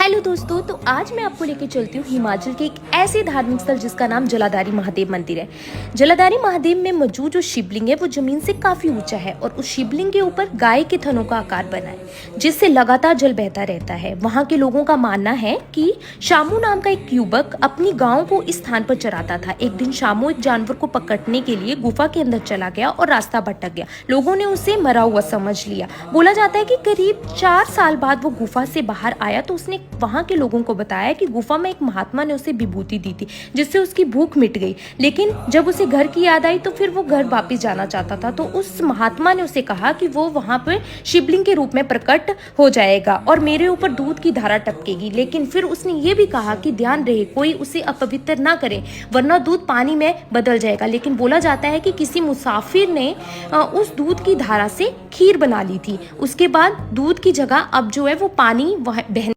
Hello दोस्तों, तो आज मैं आपको लेके चलती हूँ हिमाचल के एक ऐसे धार्मिक स्थल जिसका नाम जलाधारी महादेव मंदिर है। जलाधारी महादेव में मौजूद जो शिवलिंग है वो जमीन से काफी ऊंचा है और उस शिवलिंग के ऊपर गाय के थनों का आकार बना है, जिससे लगातार जल बहता रहता है। वहाँ के लोगों का मानना है कि शामू नाम का एक युवक अपनी गाँव को इस स्थान पर चराता था। एक दिन शामू एक जानवर को पकड़ने के लिए गुफा के अंदर चला गया और रास्ता भटक गया। लोगों ने उसे मरा हुआ समझ लिया। बोला जाता है कि करीब 4 साल बाद वो गुफा से बाहर आया तो उसने वहां के लोगों को बताया कि गुफा में एक महात्मा ने उसे विभूति दी थी, जिससे उसकी भूख मिट गई। लेकिन जब उसे घर की याद आई तो फिर वो घर वापस जाना चाहता था। तो उस महात्मा ने उसे कहा कि वो वहां पर शिवलिंग के रूप में प्रकट हो जाएगा और मेरे ऊपर दूध की धारा टपकेगी। लेकिन फिर उसने ये भी कहा कि ध्यान रहे कोई उसे अपवित्र ना करे, वरना दूध पानी में बदल जाएगा। लेकिन बोला जाता है कि किसी मुसाफिर ने उस दूध की धारा से खीर बना ली थी। उसके बाद दूध की जगह अब जो है वो पानी बहने